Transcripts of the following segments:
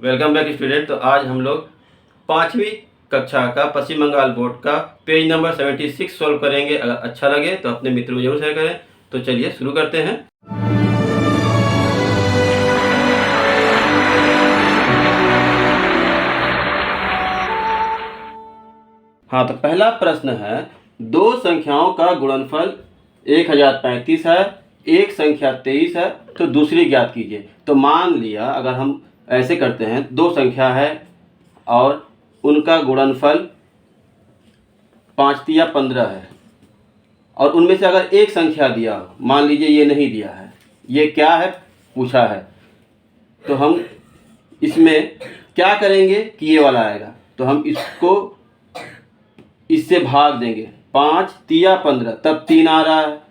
Welcome back student. तो आज हम लोग 5वीं कक्षा का पश्चिम बंगाल बोर्ड का पेज नंबर 76 सॉल्व करेंगे। अगर अच्छा लगे तो अपने मित्रों में जरूर शेयर करें। तो चलिए शुरू करते हैं। हाँ, तो पहला प्रश्न है, दो संख्याओं का गुणनफल 1035 है, एक संख्या 23 है, तो दूसरी ज्ञात कीजिए। तो मान लिया अगर हम ऐसे करते हैं, दो संख्या है और उनका गुणनफल 5 तिया 15 है और उनमें से अगर एक संख्या दिया हो, मान लीजिए ये नहीं दिया है, ये क्या है पूछा है, तो हम इसमें क्या करेंगे कि ये वाला आएगा, तो हम इसको इससे भाग देंगे। 5 तिया 15, तब 3 आ रहा है,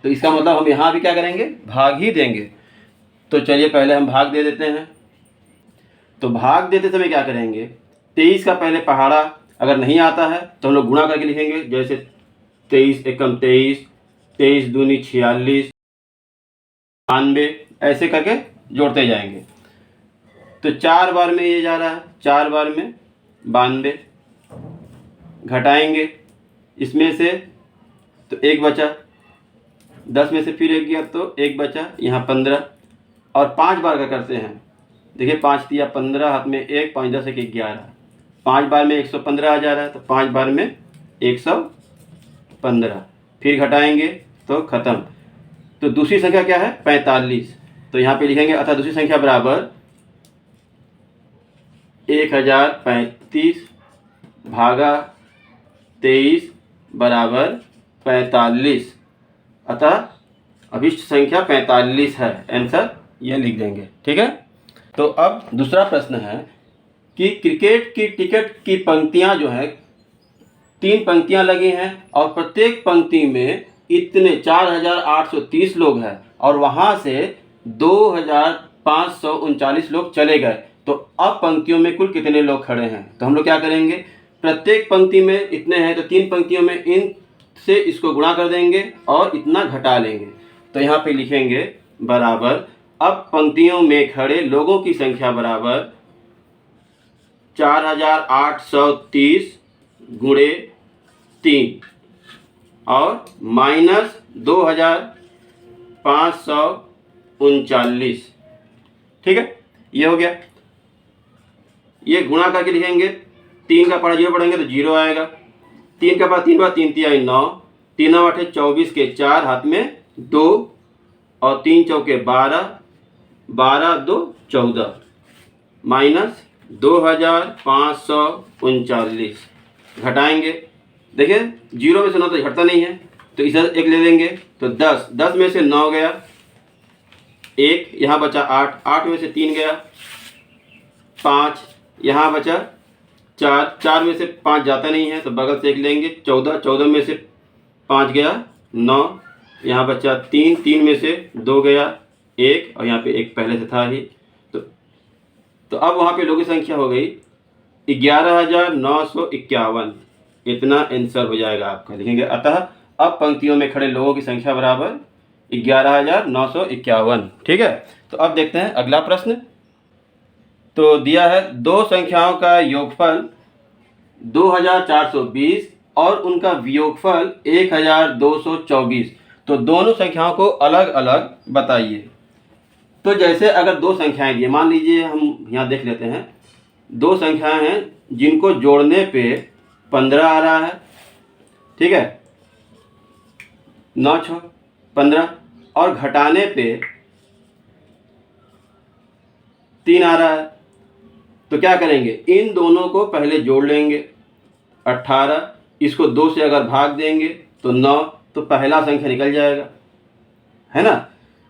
तो इसका मतलब हम यहाँ भी क्या करेंगे, भाग ही देंगे। तो चलिए पहले हम भाग दे देते हैं। तो भाग देते समय क्या करेंगे, 23 का पहले पहाड़ा अगर नहीं आता है तो हम लोग गुणा करके लिखेंगे। जैसे 23 एकम 23, 23 दूनी 46, 92, ऐसे करके जोड़ते जाएंगे। तो 4 बार में ये जा रहा है, 4 बार में 92, घटाएंगे इसमें से तो 1 बचा, 10 में से फिर 1 गया तो 1 बचा, यहाँ 15 और 5 बार का करते हैं। देखिए 5 तिया 15, हाथ में 1, 5 10 1 11, 5 बार में 115 आ जा रहा है, तो 5 बार में 115, फिर घटाएंगे तो ख़त्म। तो दूसरी संख्या क्या है, 45। तो यहाँ पे लिखेंगे अतः दूसरी संख्या बराबर 1035 भागा 23 बराबर 45। अतः अभिष्ट संख्या 45 है। आंसर ये लिख देंगे। ठीक है। तो अब दूसरा प्रश्न है कि क्रिकेट की टिकट की पंक्तियां जो है, 3 पंक्तियां लगी हैं और प्रत्येक पंक्ति में इतने 4830 लोग हैं और वहां से 2539 लोग चले गए। तो अब पंक्तियों में कुल कितने लोग खड़े हैं। तो हम लोग क्या करेंगे, प्रत्येक पंक्ति में इतने हैं तो 3 पंक्तियों में इन से इसको गुणा कर देंगे और इतना घटा लेंगे। तो यहाँ पे लिखेंगे बराबर, अब पंक्तियों में खड़े लोगों की संख्या बराबर 4830 गुणे 3 और माइनस 2539। ठीक है, ये हो गया। ये गुणा करके लिखेंगे, 3 का पढ़ा 0 पढ़ेंगे तो 0 आएगा, 3 का पढ़ा 3 बार 3 तिया 9, 3 8 24 के 4, हाथ में 2 और 3 चौके 12, 12 2 14, माइनस 2539। घटाएंगे, देखिए 0 में से 9 तो घटता नहीं है, तो इसे 1 ले लेंगे तो 10, 10 में से 9 गया, 1 यहाँ बचा 8, 8 में से 3 गया, 5 यहाँ बचा, 4, 4 में से 5 जाता नहीं है तो बगल से 1 लेंगे, 14, 14 में से 5 गया 9, यहाँ बचा 3, 3 में से 2 गया 1 और यहाँ पे 1 पहले से था ही। तो अब वहाँ पे लोगों की संख्या हो गई 11951। इतना आंसर हो जाएगा आपका। लिखेंगे अतः अब पंक्तियों में खड़े लोगों की संख्या बराबर 11951। ठीक है। तो अब देखते हैं अगला प्रश्न। तो दिया है दो संख्याओं का योगफल 2420 और उनका वियोगफल 1224। तो दोनों संख्याओं को अलग अलग बताइए। तो जैसे अगर दो संख्याएं दी, मान लीजिए हम यहाँ देख लेते हैं, दो संख्याएं हैं जिनको जोड़ने पे 15 आ रहा है। ठीक है, 9 6 15 और घटाने पे 3 आ रहा है। तो क्या करेंगे, इन दोनों को पहले जोड़ लेंगे 18, इसको 2 से अगर भाग देंगे तो 9, तो पहला संख्या निकल जाएगा, है ना।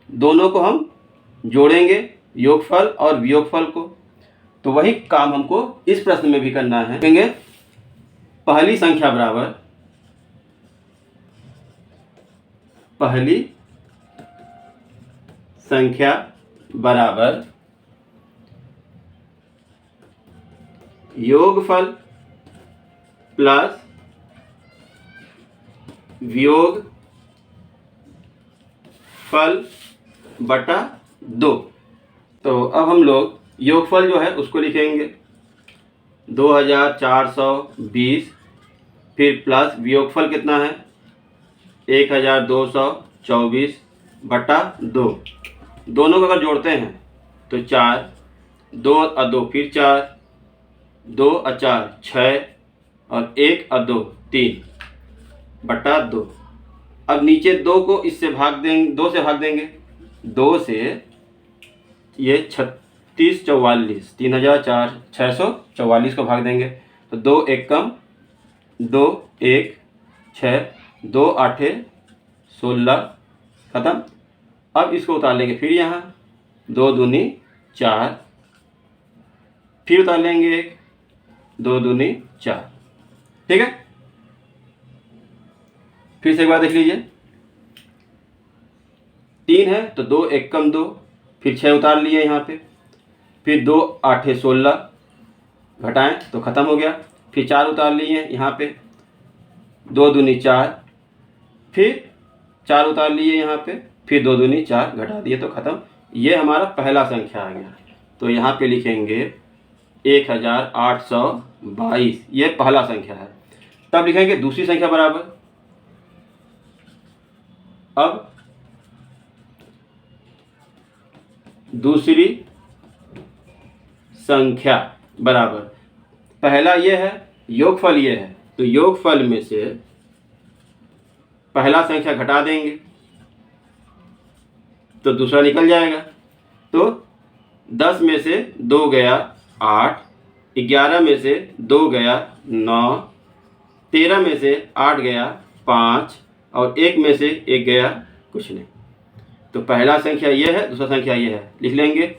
दोनों को हम जोड़ेंगे, योगफल और वियोगफल को। तो वही काम हमको इस प्रश्न में भी करना है। कहेंगे पहली संख्या बराबर, पहली संख्या बराबर योगफल प्लस वियोगफल बटा 2। तो अब हम लोग योगफल जो है उसको लिखेंगे 2420, फिर प्लस वियोगफल कितना है 1224 बटा 2। दोनों को अगर जोड़ते हैं तो 4, 2 और 2 फिर 4, 2 और 4 6 और 1 और 2 3 बटा 2। अब नीचे 2 को इससे भाग देंगे, 2 से भाग देंगे, 2 से ये 36 44 3644 को भाग देंगे तो 2 1 कम 2 1 6 2 8 16 ख़त्म। अब इसको उतार लेंगे फिर यहाँ 2 दूनी 4, फिर उतार लेंगे 1 2 दूनी 4। ठीक है, फिर से एक बार देख लीजिए 3 है तो 2 1 कम 2, फिर 6 उतार लिए यहाँ पे, फिर 2 8 16 घटाएं तो ख़त्म हो गया, फिर 4 उतार लिए यहाँ पे 2 दूनी 4, फिर 4 उतार लिए यहाँ पे, फिर 2 दूनी 4 घटा दिए तो ख़त्म। ये हमारा पहला संख्या आ गया। तो यहाँ पे लिखेंगे 1822, ये पहला संख्या है। तब लिखेंगे दूसरी संख्या बराबर। अब दूसरी संख्या बराबर, पहला ये है, योगफल ये है, तो योगफल में से पहला संख्या घटा देंगे तो दूसरा निकल जाएगा। तो 10 में से 2 गया 8, 11 में से 2 गया 9, 13 में से 8 गया 5 और 1 में से 1 गया कुछ नहीं। तो पहला संख्या ये है, दूसरा संख्या ये है, लिख लेंगे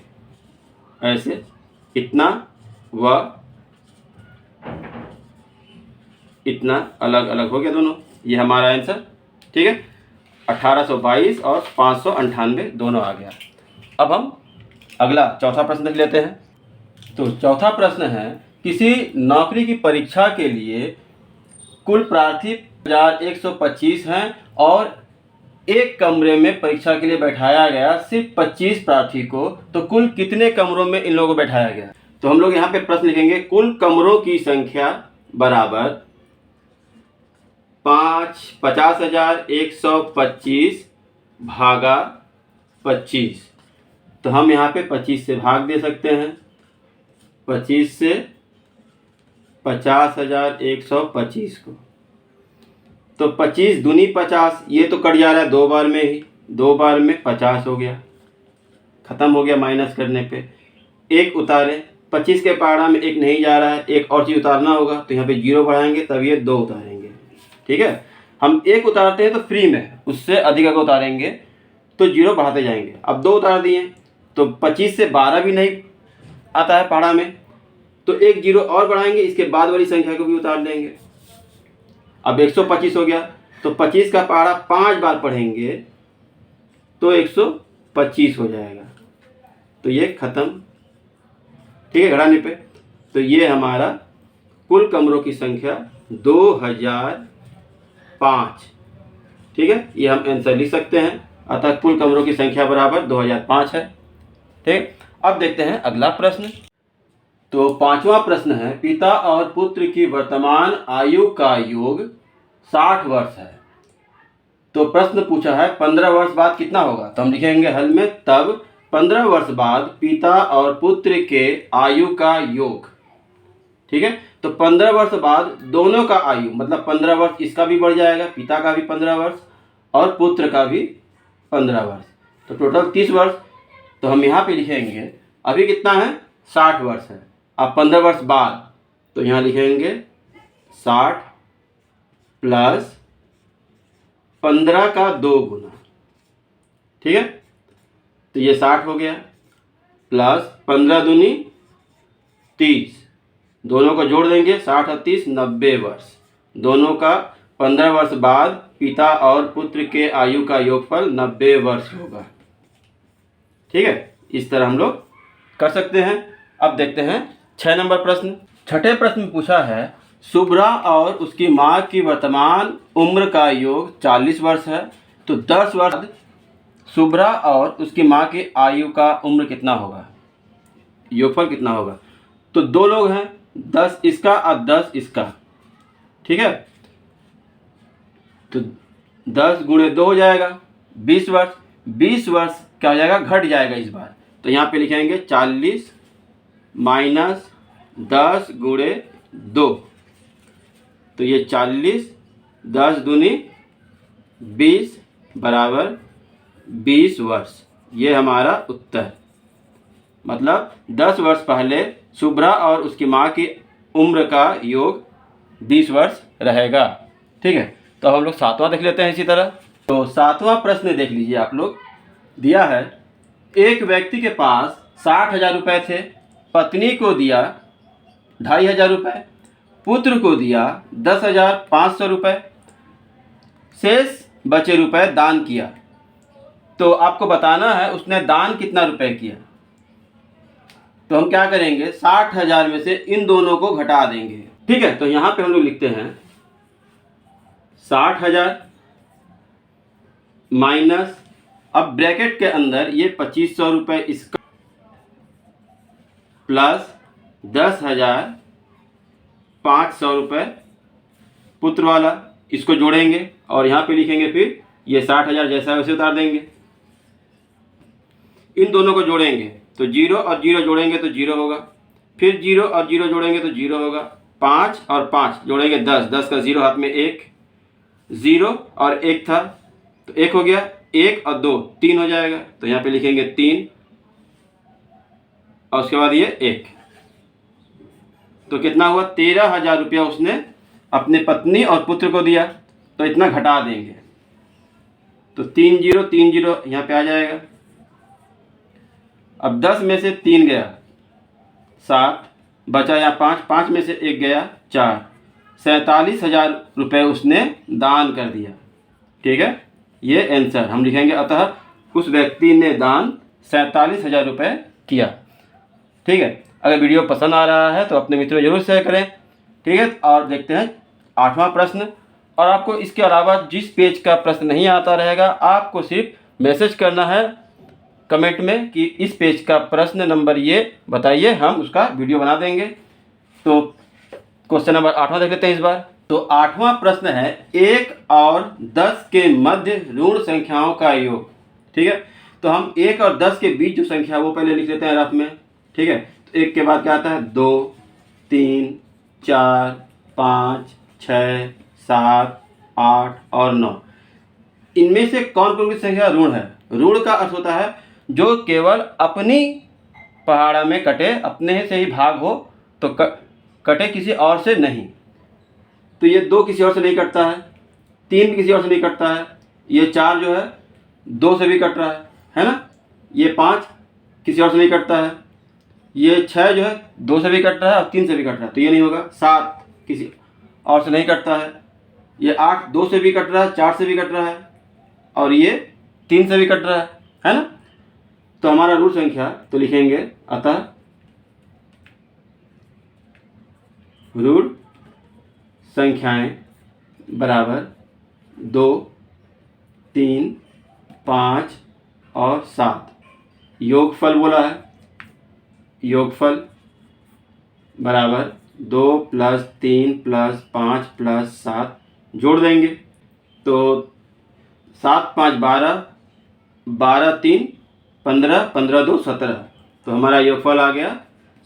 ऐसे, इतना व इतना अलग अलग हो गया दोनों। ये हमारा आंसर। ठीक है, 1822 और 598 दोनों आ गया। अब हम अगला चौथा प्रश्न देख लेते हैं। तो चौथा प्रश्न है, किसी नौकरी की परीक्षा के लिए कुल प्रार्थी 1125 हैं और एक कमरे में परीक्षा के लिए बैठाया गया सिर्फ 25 प्रार्थी को, तो कुल कितने कमरों में इन लोगों को बैठाया गया? तो हम लोग यहाँ पे प्रश्न लिखेंगे कुल कमरों की संख्या बराबर 50,125 भागा 25। तो हम यहाँ पे 25 से भाग दे सकते हैं, 25 से 50,125 को, तो 25 दूनी 50, ये तो कट जा रहा है 2 बार में ही, 2 बार में 50 हो गया, ख़त्म हो गया माइनस करने पे। 1 उतारे, 25 के पहाड़ा में 1 नहीं जा रहा है, एक और चीज़ उतारना होगा, तो यहाँ पे 0 बढ़ाएंगे तब ये 2 उतारेंगे। ठीक है, हम 1 उतारते हैं तो फ्री में, उससे अधिक अगर उतारेंगे तो 0 बढ़ाते जाएंगे। अब 2 उतार दिए तो 25 से 12 भी नहीं आता है पहाड़ा में, तो 1 0 और बढ़ाएंगे, इसके बाद वाली संख्या को भी उतार देंगे। अब 125 हो गया, तो 25 का पहाड़ा 5 बार पढ़ेंगे तो 125 हो जाएगा, तो ये ख़त्म। ठीक है, घटाने पे तो ये हमारा कुल कमरों की संख्या 2005। ठीक है, ये हम आंसर लिख सकते हैं। अतः कुल कमरों की संख्या बराबर 2005 है। ठीक, अब देखते हैं अगला प्रश्न। तो पांचवा प्रश्न है, पिता और पुत्र की वर्तमान आयु का योग 60 वर्ष है। तो प्रश्न पूछा है 15 वर्ष बाद कितना होगा? तो हम लिखेंगे हल में, तब 15 वर्ष बाद पिता और पुत्र के आयु का योग। ठीक है, तो 15 वर्ष बाद दोनों का आयु, मतलब 15 वर्ष इसका भी बढ़ जाएगा, पिता का भी 15 वर्ष और पुत्र का भी 15 वर्ष, तो टोटल 30 वर्ष। तो हम यहाँ पे लिखेंगे अभी कितना है, 60 वर्ष है। अब 15 वर्ष बाद तो यहाँ लिखेंगे 60 प्लस 15 का 2 गुना। ठीक है, तो ये 60 हो गया, प्लस 15 दूनी 30, दोनों को जोड़ देंगे 60 और 30 90 वर्ष। दोनों का 15 वर्ष बाद पिता और पुत्र के आयु का योगफल 90 वर्ष होगा। ठीक है, इस तरह हम लोग कर सकते हैं। अब देखते हैं 6 नंबर प्रश्न। छठे प्रश्न में पूछा है, शुभ्रा और उसकी माँ की वर्तमान उम्र का योग 40 वर्ष है, तो 10 वर्ष शुभ्रा और उसकी माँ की आयु का उम्र कितना होगा? योगफल कितना होगा। तो 2 लोग हैं, 10 इसका और 10 इसका, ठीक है। तो 10 गुणे 2 हो जाएगा 20 वर्ष। 20 वर्ष क्या हो जाएगा, घट जाएगा इस बार। तो यहाँ पे लिखेंगे 40 माइनस 10 गुणे 2। तो ये 40, 10 दूनी 20 बराबर 20 वर्ष। ये हमारा उत्तर। मतलब 10 वर्ष पहले शुभ्रा और उसकी माँ की उम्र का योग 20 वर्ष रहेगा, ठीक है। तो हम लोग 7वां देख लेते हैं इसी तरह। तो 7वां प्रश्न देख लीजिए आप लोग। दिया है, एक व्यक्ति के पास 60,000 रुपये थे, पत्नी को दिया 2,500 रुपये, पुत्र को दिया 10,500 रुपये, शेष बचे रुपए दान किया। तो आपको बताना है उसने दान कितना रुपए किया। तो हम क्या करेंगे, 60,000 में से इन दोनों को घटा देंगे, ठीक है। तो यहाँ पे हम लोग लिखते हैं 60,000 माइनस, अब ब्रैकेट के अंदर ये 2,500 रुपये इसका, प्लस 10,500 रुपये पुत्र वाला, इसको जोड़ेंगे और यहाँ पे लिखेंगे फिर ये 60,000 जैसा है वैसे उतार देंगे। इन दोनों को जोड़ेंगे तो 0 और 0 जोड़ेंगे तो 0 होगा, फिर 0 और 0 जोड़ेंगे तो 0 होगा, 5 और 5 जोड़ेंगे 10, 10 का 0 हाथ में 1, 0 और 1 था तो 1 हो गया, 1 और 2 3 हो जाएगा। तो यहाँ पे लिखेंगे 3 और उसके बाद ये 1। तो कितना हुआ, 13,000 रुपया उसने अपने पत्नी और पुत्र को दिया। तो इतना घटा देंगे तो 3 0 3 0 यहाँ पे आ जाएगा। अब 10 में से 3 गया 7, बचा यहाँ 5, 5 में से 1 गया 4, 47,000 रुपये उसने दान कर दिया, ठीक है। ये आंसर हम लिखेंगे। अतः उस व्यक्ति ने दान 47,000 रुपये किया, ठीक है। अगर वीडियो पसंद आ रहा है तो अपने मित्रों जरूर शेयर करें, ठीक है। और देखते हैं 8वां प्रश्न। और आपको इसके अलावा जिस पेज का प्रश्न नहीं आता रहेगा, आपको सिर्फ मैसेज करना है कमेंट में कि इस पेज का प्रश्न नंबर ये बताइए, हम उसका वीडियो बना देंगे। तो क्वेश्चन नंबर 8वां देख लेते हैं इस बार। तो 8वां प्रश्न है 1 और 10 के मध्य ऋण संख्याओं का योग, ठीक है। तो हम 1 और 10 के बीच जो संख्या वो पहले लिख लेते हैं रफ में, ठीक है। तो 1 के बाद क्या आता है, 2 3 4 5 6 7 8 और 9। इनमें से कौन कौन सी संख्या ऋण है। ऋण का अर्थ होता है जो केवल अपनी पहाड़ा में कटे, अपने से ही भाग हो तो कटे, किसी और से नहीं। तो ये 2 किसी और से नहीं कटता है, 3 भी किसी और से नहीं कटता है, ये 4 जो है 2 से भी कट रहा है ना। ये 5 किसी और से नहीं कटता है, ये 6 जो है 2 से भी कट रहा है और 3 से भी कट रहा है, तो ये नहीं होगा। 7 किसी और से नहीं कटता है, ये 8 2 से भी कट रहा है, 4 से भी कट रहा है और ये 3 से भी कट रहा है ना। तो हमारा ऋण संख्या तो लिखेंगे, अतः ऋण संख्याएं बराबर 2 3 5 और 7। योगफल बोला है, योगफल बराबर 2 + 3 + 5 + 7 जोड़ देंगे तो 7 5 12, 12 3 15, 15 2 17। तो हमारा योगफल आ गया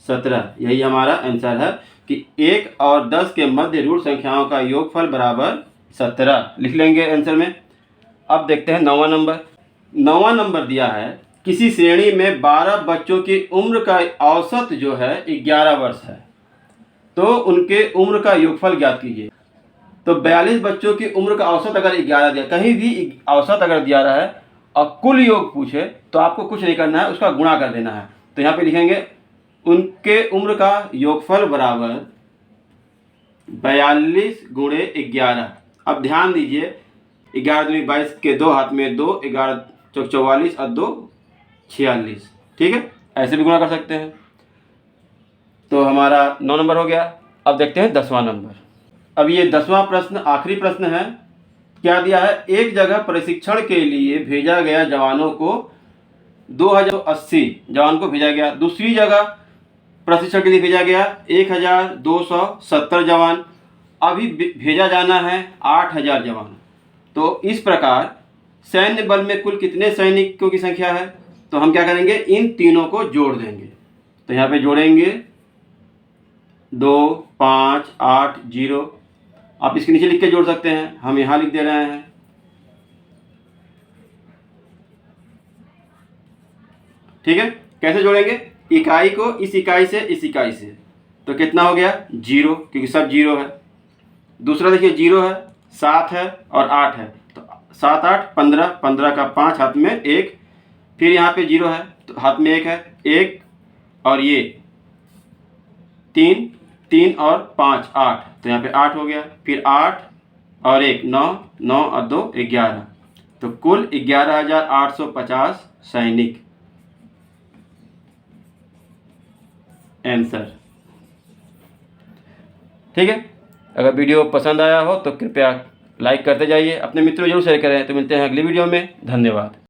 17। यही हमारा आंसर है कि 1 और 10 के मध्य ऋण संख्याओं का योगफल बराबर 17 लिख लेंगे आंसर में। अब देखते हैं 9वां नंबर। 9वां नंबर दिया है, किसी श्रेणी में 12 बच्चों की उम्र का औसत जो है 11 वर्ष है, तो उनके उम्र का योगफल ज्ञात कीजिए। तो 42 बच्चों की उम्र का औसत अगर 11 दिया, कहीं भी औसत अगर दिया रहा है और कुल योग पूछे तो आपको कुछ नहीं करना है, उसका गुणा कर देना है। तो यहाँ पे लिखेंगे उनके उम्र का योगफल बराबर 42 गुणे 11। अब ध्यान दीजिए, 11 दूनी 22 के 2 हाथ में 2, 11 चौक 44 और 2 46, ठीक है। ऐसे भी गुणा कर सकते हैं। तो हमारा 9 नंबर हो गया। अब देखते हैं 10वां नंबर। अब ये 10वां प्रश्न आखिरी प्रश्न है। क्या दिया है, एक जगह प्रशिक्षण के लिए भेजा गया जवानों को 2080 जवान को भेजा गया, दूसरी जगह प्रशिक्षण के लिए भेजा गया 1270 जवान, अभी भेजा जाना है 8000 जवान। तो इस प्रकार सैन्य बल में कुल कितने सैनिकों की संख्या है, तो हम क्या करेंगे, इन तीनों को जोड़ देंगे। तो यहाँ पे जोड़ेंगे 2 5 8 0, आप इसके नीचे लिख के जोड़ सकते हैं, हम यहाँ लिख दे रहे हैं। ठीक है, कैसे जोड़ेंगे, इकाई को इस इकाई से इस इकाई से, तो कितना हो गया 0, क्योंकि सब 0 है। दूसरा देखिए 0 है, 7 है और 8 है, तो 7 8 15, 15 का 5 हाथ में 1, फिर यहाँ पे 0 है तो हाथ में 1 है, 1 और ये 3, 3 और 5 8, तो यहाँ पे 8 हो गया, फिर 8 और 1 9, 9 और 2 11, तो कुल 11,850 सैनिक आंसर। ठीक है, अगर वीडियो पसंद आया हो तो कृपया लाइक करते जाइए, अपने मित्रों जरूर शेयर करें। तो मिलते हैं अगली वीडियो में, धन्यवाद।